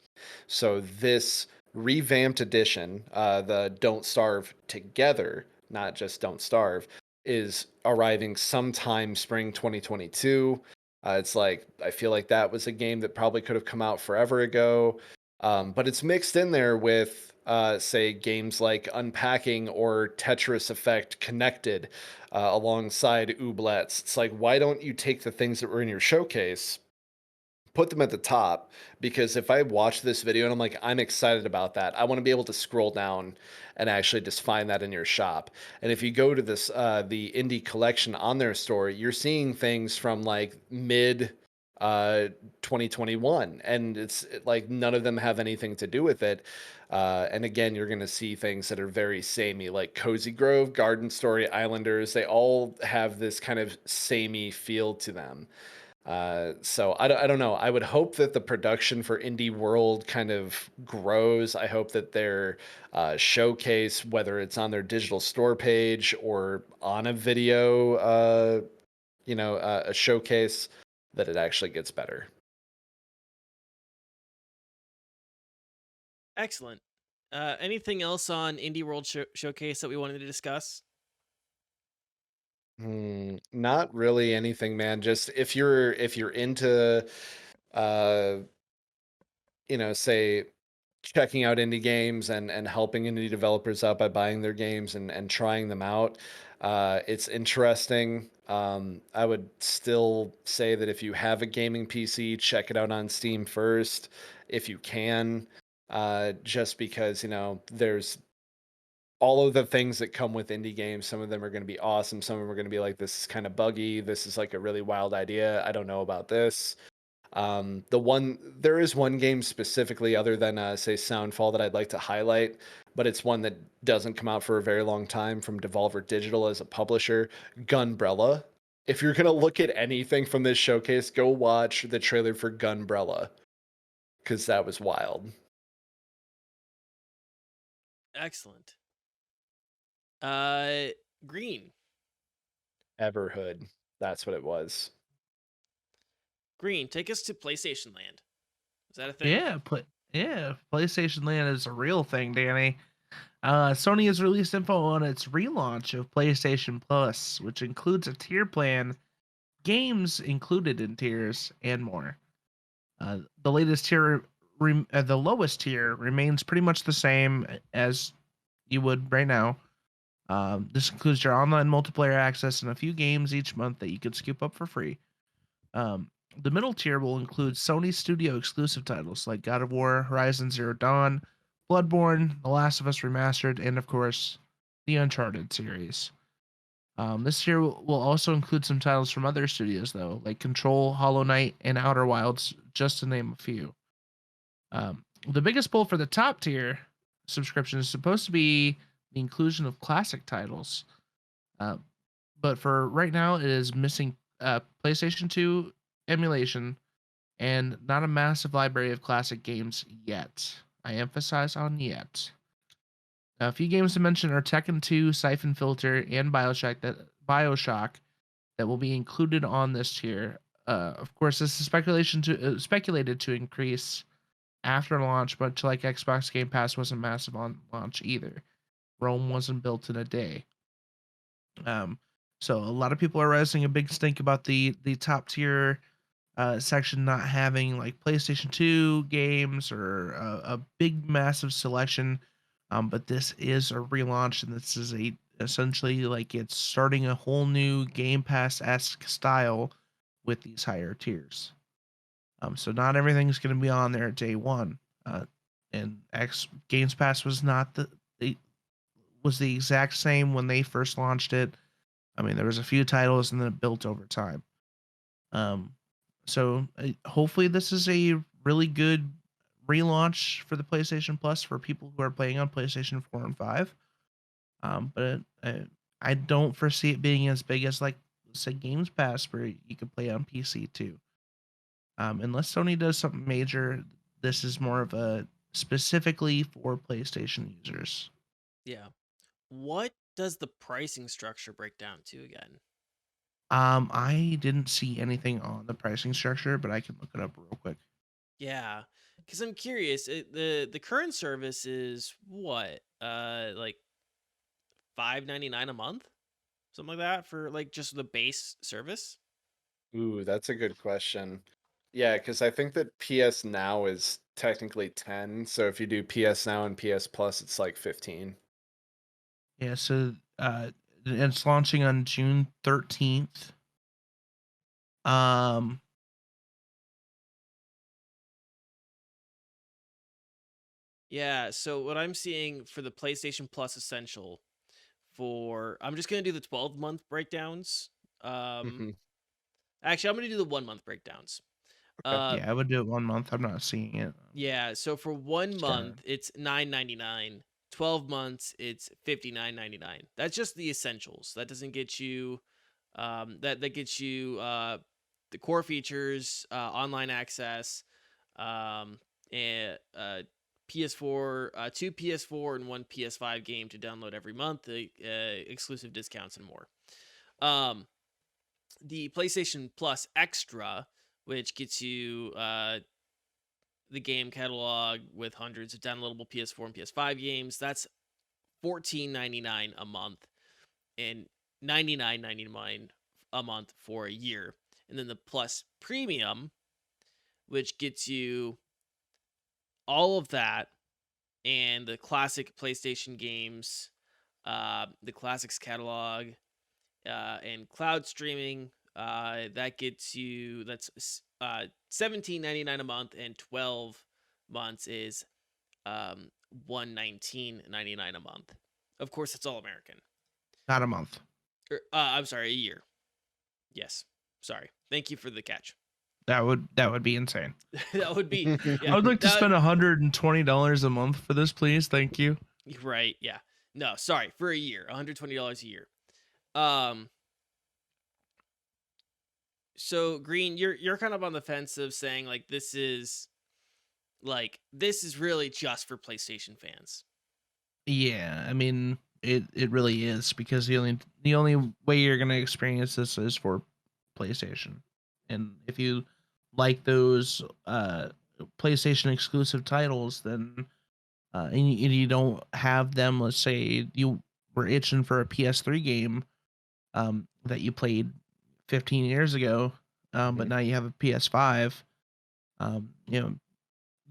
So this revamped edition, the Don't Starve Together, not just Don't Starve, is arriving sometime spring 2022. It's like, I feel like that was a game that probably could have come out forever ago. But it's mixed in there with, say, games like Unpacking or Tetris Effect Connected alongside Ooblets. It's like, why don't you take the things that were in your showcase, put them at the top? Because if I watch this video and I'm like, I'm excited about that, I want to be able to scroll down and actually just find that in your shop. And if you go to this the indie collection on their store, you're seeing things from like mid 2021, and like none of them have anything to do with it. And again, you're going to see things that are very samey, like Cozy Grove, Garden Story, Islanders. They all have this kind of samey feel to them. So I don't know. I would hope that the production for Indie World kind of grows. I hope that their showcase, whether it's on their digital store page or on a video, a showcase, that it actually gets better. Excellent. Anything else on Indie World Showcase that we wanted to discuss? Not really anything, man. Just if you're into, uh, say checking out indie games and helping indie developers out by buying their games and trying them out. It's interesting. I would still say that if you have a gaming PC, check it out on Steam first if you can. Just because, there's all of the things that come with indie games. Some of them are going to be awesome. Some of them are going to be like, this is kind of buggy. This is like a really wild idea. I don't know about this. There is one game specifically, other than say Soundfall, that I'd like to highlight, but it's one that doesn't come out for a very long time from Devolver Digital as a publisher, Gunbrella. If you're gonna look at anything from this showcase, go watch the trailer for Gunbrella, because that was wild. Excellent. Green. Everhood, that's what it was. Green, take us to PlayStation Land. Is that a thing? Yeah, PlayStation Land is a real thing, Danny. Sony has released info on its relaunch of PlayStation Plus, which includes a tier plan, games included in tiers, and more. The latest tier, the lowest tier, remains pretty much the same as you would right now. This includes your online multiplayer access and a few games each month that you could scoop up for free. The middle tier will include Sony Studio exclusive titles like God of War, Horizon Zero Dawn, Bloodborne, The Last of Us Remastered, and of course, the Uncharted series. This year will also include some titles from other studios, though, like Control, Hollow Knight, and Outer Wilds, just to name a few. The biggest pull for the top tier subscription is supposed to be the inclusion of classic titles. But for right now, it is missing PlayStation 2 emulation and not a massive library of classic games yet. I emphasize on yet. A few games to mention are Tekken 2, Siphon Filter, and Bioshock that will be included on this tier. Of course, this is speculated to increase after launch, but like Xbox Game Pass wasn't massive on launch either. Rome wasn't built in a day. So a lot of people are raising a big stink about the top tier section not having like PlayStation 2 games or a big massive selection. But this is a relaunch, and this is essentially like it's starting a whole new Game Pass-esque style with these higher tiers. So not everything's going to be on there at day one. And Games Pass was not was the exact same when they first launched it. I mean, there was a few titles, and then it built over time. So hopefully this is a really good relaunch for the PlayStation Plus for people who are playing on PlayStation 4 and 5. But I don't foresee it being as big as like say Games Pass, where you could play on PC too. Unless Sony does something major, this is more of a specifically for PlayStation users. Yeah. What does the pricing structure break down to again? I didn't see anything on the pricing structure, but I can look it up real quick. Yeah, because I'm curious. The current service is what? Like $5.99 a month, something like that for like just the base service. Ooh, that's a good question. Yeah, because I think that PS Now is technically 10. So if you do PS Now and PS Plus, it's like 15. Yeah, so it's launching on June 13th. Um, Yeah, so what I'm seeing for the PlayStation Plus Essential I'm just gonna do the 12-month breakdowns. Hmm. Actually, I'm gonna do the 1 month breakdowns. Okay. Uh, yeah, I would do it 1 month. I'm not seeing it. yeah, so for 1 month Sure. it's $9.99. 12 months it's $59.99. That's just the essentials. That doesn't get you that gets you the core features, online access, and PS4, two PS4 and one PS5 game to download every month, exclusive discounts and more. The PlayStation Plus Extra, which gets you the game catalog with hundreds of downloadable PS4 and PS5 games, that's $14.99 a month and $99.99 a month for a year. And then the Plus Premium, which gets you all of that and the classic PlayStation games, the classics catalog, and cloud streaming. That gets you $17.99 a month, and 12 months is $119.99 a month. Of course, it's all American. Not a month. I'm sorry, a year. Yes. Sorry. Thank you for the catch. That would be insane. That would be. Yeah, I would like to that- spend $120 a month for this, please. Thank you. Right. Yeah. No, sorry. For a year, $120 a year. So Green, you're kind of on the fence of saying like this is really just for PlayStation fans. Yeah, I mean it really is, because the only way you're gonna experience this is for PlayStation, and if you like those PlayStation exclusive titles, then and you don't have them. Let's say you were itching for a PS3 game that you played 15 years ago, but now you have a PS5. You know,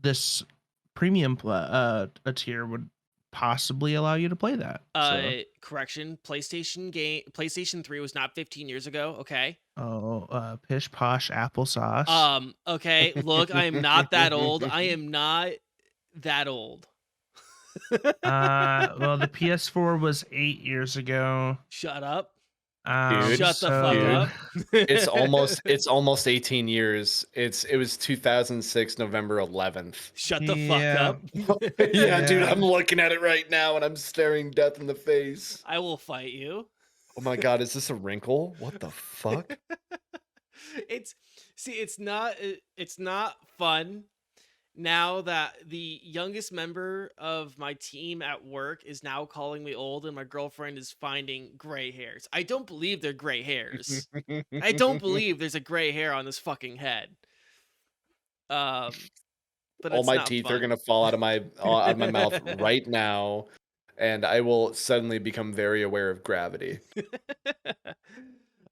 this premium a tier would possibly allow you to play that. Correction, PlayStation 3 was not 15 years ago, okay? Pish posh applesauce. Okay, look, I am not that old. I am not that old. Well, the PS4 was 8 years ago. Shut up. Dude, Shut the fuck up. it's almost 18 years. It was 2006 November 11th. Shut the fuck up. Yeah, dude, I'm looking at it right now and I'm staring death in the face. I will fight you. Oh my god, is this a wrinkle? What the fuck? It's not fun now that the youngest member of my team at work is now calling me old and my girlfriend is finding gray hairs. I don't believe they're gray hairs. I don't believe there's a gray hair on this fucking head. But All it's my not teeth fun. are gonna fall out of my mouth right now, and I will suddenly become very aware of gravity.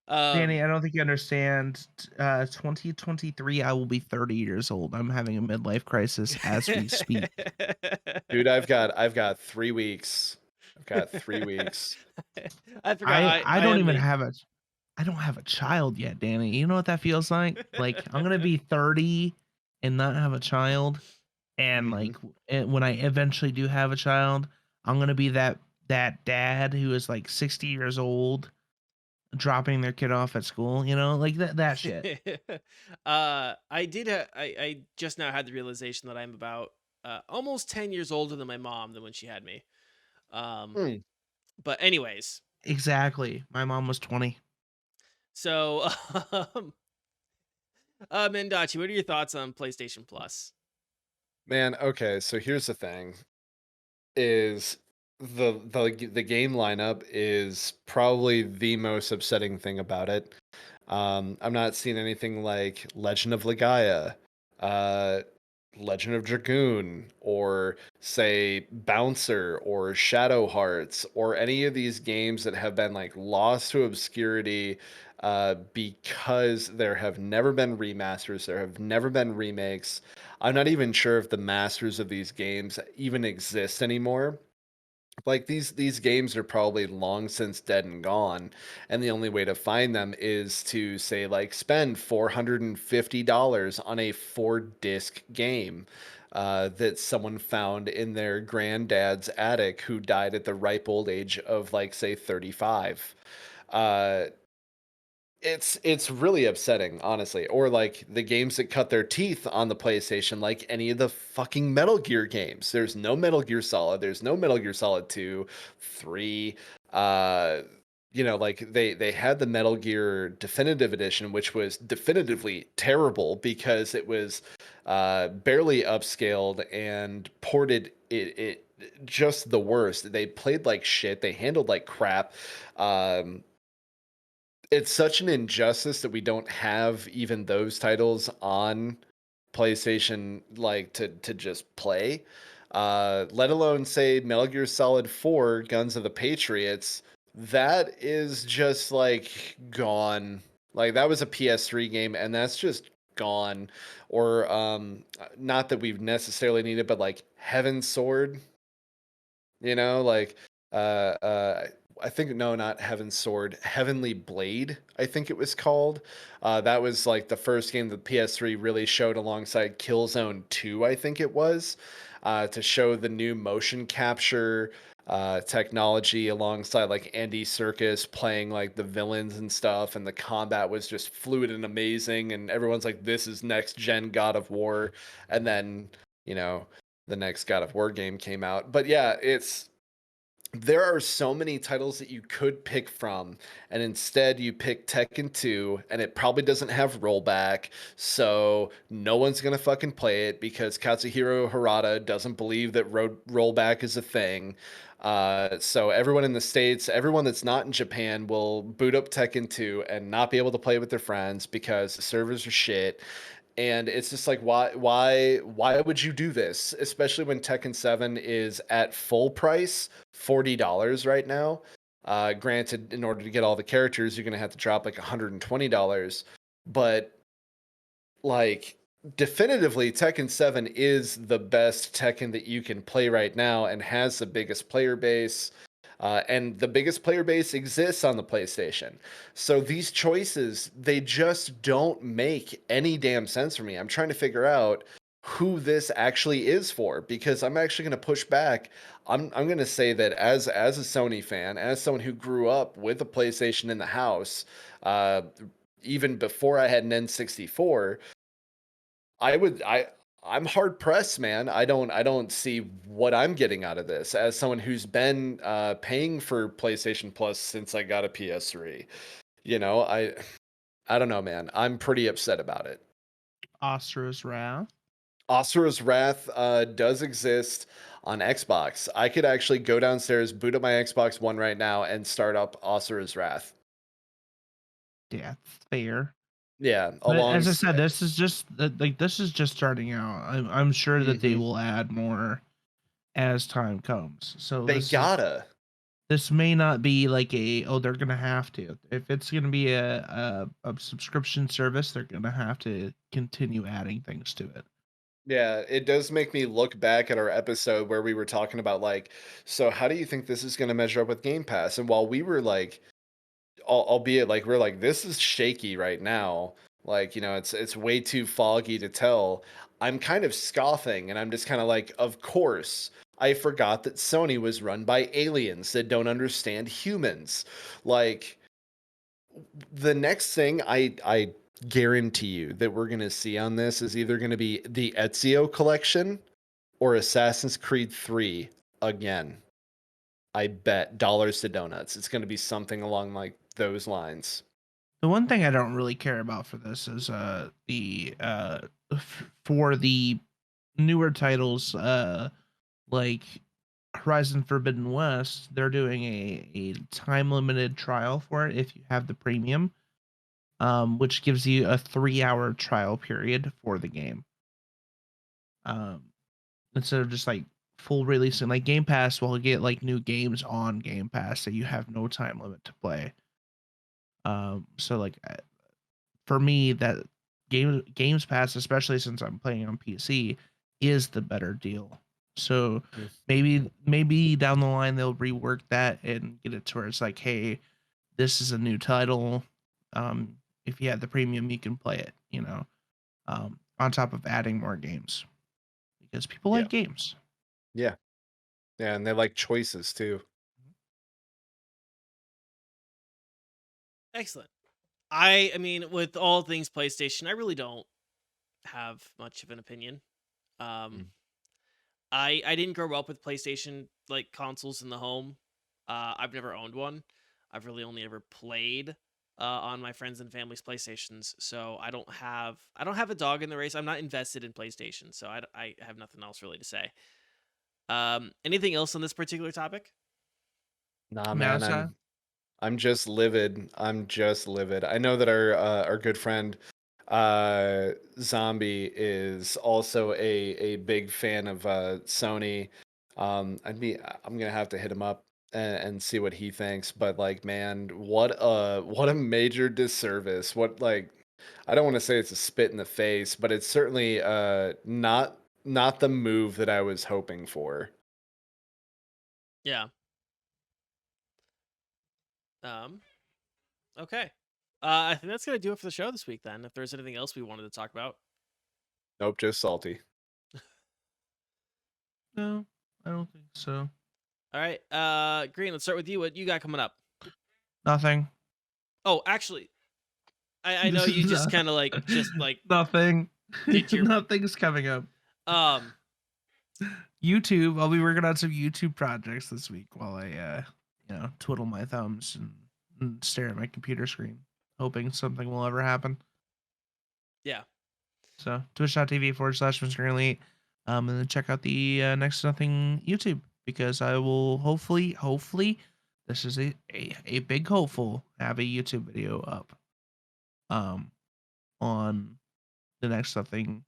Danny, I don't think you understand. 2023, I will be 30 years old. I'm having a midlife crisis as we speak. Dude, I've got 3 weeks. I've got 3 weeks. I forgot. I don't even have I don't have a child yet, Danny. You know what that feels like? Like, I'm gonna be 30 and not have a child, and like when I eventually do have a child, I'm gonna be that dad who is like 60 years old, dropping their kid off at school. You know, like that shit. I just now had the realization that I'm about almost 10 years older than my mom than when she had me. But anyways, Exactly. My mom was 20. so Mendacii, what are your thoughts on PlayStation Plus? Man, okay, so here's the thing. Is the game lineup is probably the most upsetting thing about it. I'm not seeing anything like Legend of Legaia, Legend of Dragoon, or say Bouncer or Shadow Hearts, or any of these games that have been like lost to obscurity because there have never been remasters, there have never been remakes. I'm not even sure if the masters of these games even exist anymore. Like these games are probably long since dead and gone, and the only way to find them is to say like spend $450 on a 4-disc game that someone found in their granddad's attic who died at the ripe old age of like say 35. It's really upsetting, honestly. Or like the games that cut their teeth on the PlayStation, like any of the fucking Metal Gear games. There's no Metal Gear Solid. There's no Metal Gear Solid 2, 3. Like they had the Metal Gear Definitive Edition, which was definitively terrible because it was barely upscaled and ported it just the worst. They played like shit. They handled like crap. It's such an injustice that we don't have even those titles on PlayStation, like to just play. Let alone say Metal Gear Solid 4, Guns of the Patriots. That is just like gone. Like that was a PS3 game, and that's just gone. Or not that we've necessarily needed, but like Heaven's Sword. Like I think no, not Heaven's Sword, Heavenly Blade, I think it was called. That was like the first game that PS3 really showed alongside Killzone 2, I think it was, to show the new motion capture technology alongside like Andy Serkis playing like the villains and stuff, and the combat was just fluid and amazing, and everyone's like, this is next gen God of War. And then, you know, the next God of War game came out. But yeah, there are so many titles that you could pick from, and instead you pick Tekken 2, and it probably doesn't have rollback, so no one's gonna fucking play it because Katsuhiro Harada doesn't believe that rollback is a thing. So everyone in the States, everyone that's not in Japan, will boot up Tekken 2 and not be able to play with their friends because the servers are shit. And it's just like, why would you do this, especially when Tekken 7 is at full price, $40 right now. Granted, in order to get all the characters, you're gonna have to drop like $120, but like, definitively Tekken 7 is the best Tekken that you can play right now and has the biggest player base. And the biggest player base exists on the PlayStation. So these choices, they just don't make any damn sense for me. I'm trying to figure out who this actually is for, because I'm actually going to push back. I'm going to say that as a Sony fan, as someone who grew up with a PlayStation in the house, uh, even before I had an N64, I'm hard pressed, man. I don't see what I'm getting out of this as someone who's been paying for PlayStation Plus since I got a PS3. You know, I don't know, man. I'm pretty upset about it. Asura's Wrath. Asura's Wrath does exist on Xbox. I could actually go downstairs, boot up my Xbox One right now, and start up Asura's Wrath. Yeah, fair. Yeah, But along. as I said, this is just this is just starting out. I'm sure that they Mhm. will add more as time comes. So They gotta. this may not be like they're gonna have to. If it's gonna be a subscription service, they're gonna have to continue adding things to it. Yeah, it does make me look back at our episode where we were talking about like, so how do you think this is going to measure up with Game Pass? And while we were like, albeit like we're like, this is shaky right now, like, you know, it's way too foggy to tell. I'm kind of scoffing, and I'm just kind of like, of course. I forgot that Sony was run by aliens that don't understand humans. Like, the next thing I guarantee you that we're gonna see on this is either gonna be the Ezio collection or Assassin's Creed 3 again. I bet dollars to donuts. It's gonna be something along like those lines. The one thing I don't really care about for this is for the newer titles like Horizon Forbidden West, they're doing a time limited trial for it if you have the premium, which gives you a 3-hour trial period for the game. Instead of just like full release, and like Game Pass will get like new games on Game Pass that you have no time limit to play. So like for me, that Games Pass, especially since I'm playing on PC, is the better deal. So Mm. maybe down the line they'll rework that and get it to where it's like, hey, this is a new title. If you have the premium, you can play it. On top of adding more games because people Yeah. like games. Yeah. Yeah, and they like choices too. Excellent. I mean, with all things PlayStation, I really don't have much of an opinion. Mm. I didn't grow up with PlayStation like consoles in the home. I've never owned one. I've really only ever played on my friends and family's PlayStations. So I don't have a dog in the race. I'm not invested in PlayStation, so I have nothing else really to say. Anything else on this particular topic? Nah, man, Mousa, I'm just livid. I'm just livid. I know that our good friend Zombie is also a big fan of Sony. I'm gonna have to hit him up and see what he thinks. But like, man, what a major disservice. What, like, I don't want to say it's a spit in the face, but it's certainly not the move that I was hoping for. Yeah. Um. Okay. I think that's gonna do it for the show this week. Then, if there's anything else we wanted to talk about, Nope, just salty. no, I don't think so. All right. Green, let's start with you. What you got coming up? Nothing. Oh, actually, I know you just kind of like Nothing. did your Nothing's coming up. um YouTube. I'll be working on some YouTube projects this week while I twiddle my thumbs and stare at my computer screen, hoping something will ever happen. yeah. So twitch.tv/Mr. Elite. And then check out the Next to Nothing YouTube, because I will hopefully this is a big hopeful, have a YouTube video up on the Next to Nothing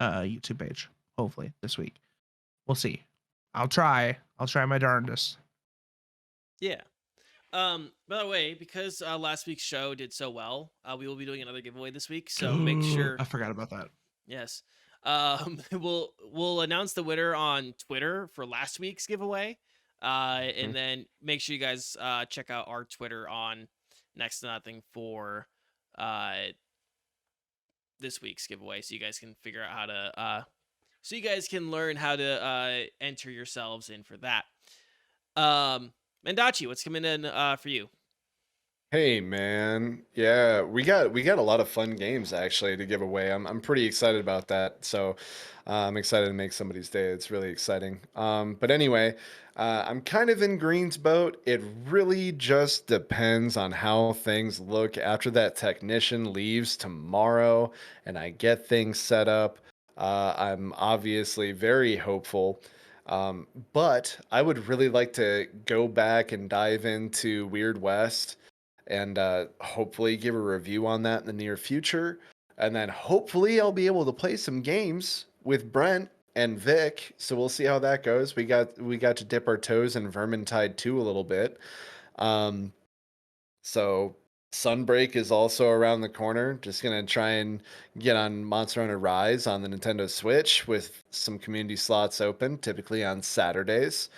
YouTube page, hopefully this week. We'll see. I'll try my darndest. Yeah. By the way, because last week's show did so well, we will be doing another giveaway this week. So make sure. I forgot about that. Yes. We'll announce the winner on Twitter for last week's giveaway. And then make sure you guys check out our Twitter on Next to Nothing for this week's giveaway, so you guys can figure out how to so you guys can learn how to enter yourselves in for that. Mendacii, what's coming in for you? Hey man, yeah, we got a lot of fun games actually to give away. I'm pretty excited about that. So I'm excited to make somebody's day. It's really exciting. But anyway, I'm kind of in Green's boat. It really just depends on how things look after that technician leaves tomorrow and I get things set up. I'm obviously very hopeful. But I would really like to go back and dive into Weird West and hopefully give a review on that in the near future. And then hopefully I'll be able to play some games with Brent and Vic. So we'll see how that goes. We got to dip our toes in Vermintide 2 a little bit. So Sunbreak is also around the corner. Just gonna try and get on Monster Hunter Rise on the Nintendo Switch with some community slots open, typically on Saturdays.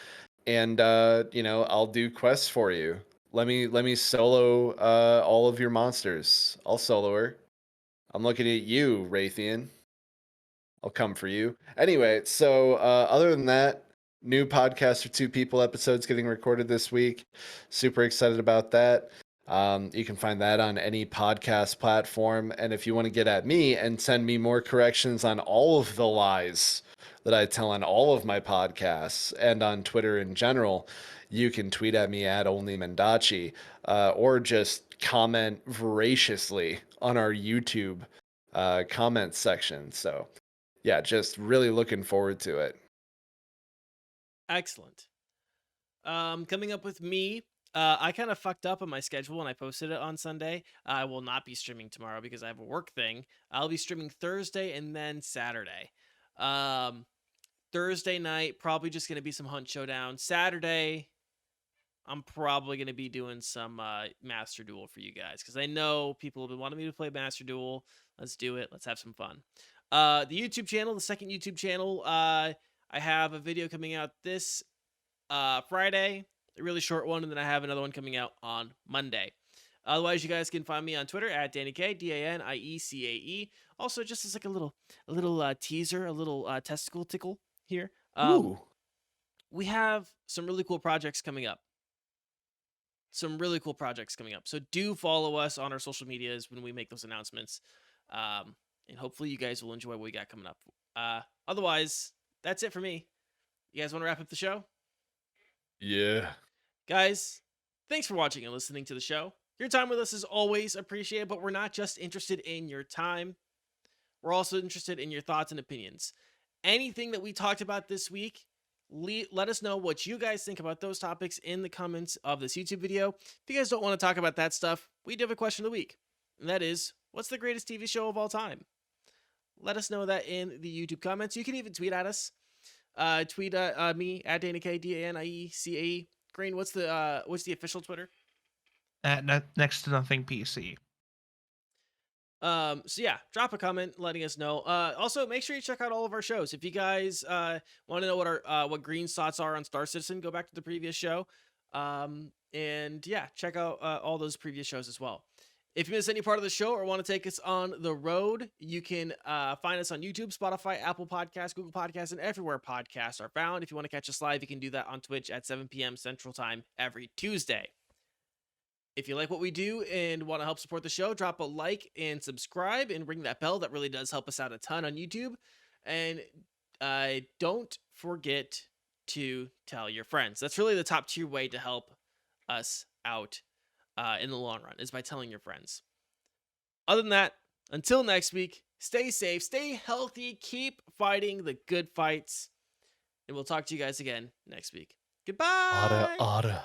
And I'll do quests for you. Let me solo all of your monsters. I'll solo her. I'm looking at you, Raytheon. I'll come for you. Anyway, so other than that, new podcast for two people episodes getting recorded this week. Super excited about that. You can find that on any podcast platform. And if you want to get at me and send me more corrections on all of the lies that I tell on all of my podcasts and on Twitter in general, you can tweet at me at @onlymendacii, or just comment voraciously on our YouTube comment section. So yeah, just really looking forward to it. Excellent. Coming up with me, I kind of fucked up on my schedule when I posted it on Sunday. I will not be streaming tomorrow because I have a work thing. I'll be streaming Thursday and then Saturday. Thursday night, probably just going to be some Hunt Showdown. Saturday, I'm probably going to be doing some Master Duel for you guys, because I know people have been wanting me to play Master Duel. Let's do it. Let's have some fun. The YouTube channel, the second YouTube channel, I have a video coming out this Friday, a really short one, and then I have another one coming out on Monday. Otherwise, you guys can find me on Twitter at Danie K, DaniEcaE. Also, just as like a little teaser, a little testicle tickle here. Ooh. We have some really cool projects coming up. So do follow us on our social medias when we make those announcements. And hopefully you guys will enjoy what we got coming up. Otherwise, that's it for me. You guys want to wrap up the show? Yeah. Guys, thanks for watching and listening to the show. Your time with us is always appreciated, but we're not just interested in your time. We're also interested in your thoughts and opinions. Anything that we talked about this week, let us know what you guys think about those topics in the comments of this YouTube video. If you guys don't want to talk about that stuff, we do have a question of the week. And that is, what's the greatest TV show of all time? Let us know that in the YouTube comments. You can even tweet at us. Tweet me at Danie K, DaniEcaE. Green, what's the official Twitter? At Next to Nothing PC. So yeah, drop a comment letting us know. Also, make sure you check out all of our shows. If you guys want to know what Green's thoughts are on Star Citizen, go back to the previous show. And yeah, check out all those previous shows as well. If you miss any part of the show or want to take us on the road, you can find us on YouTube, Spotify, Apple Podcasts, Google Podcasts, and everywhere podcasts are found. If you want to catch us live, you can do that on Twitch at 7 p.m. Central Time every Tuesday. If you like what we do and want to help support the show, drop a like and subscribe and ring that bell. That really does help us out a ton on YouTube. And don't forget to tell your friends. That's really the top tier way to help us out in the long run, is by telling your friends. Other than that, until next week, stay safe, stay healthy, keep fighting the good fights, and we'll talk to you guys again next week. Goodbye. Otta.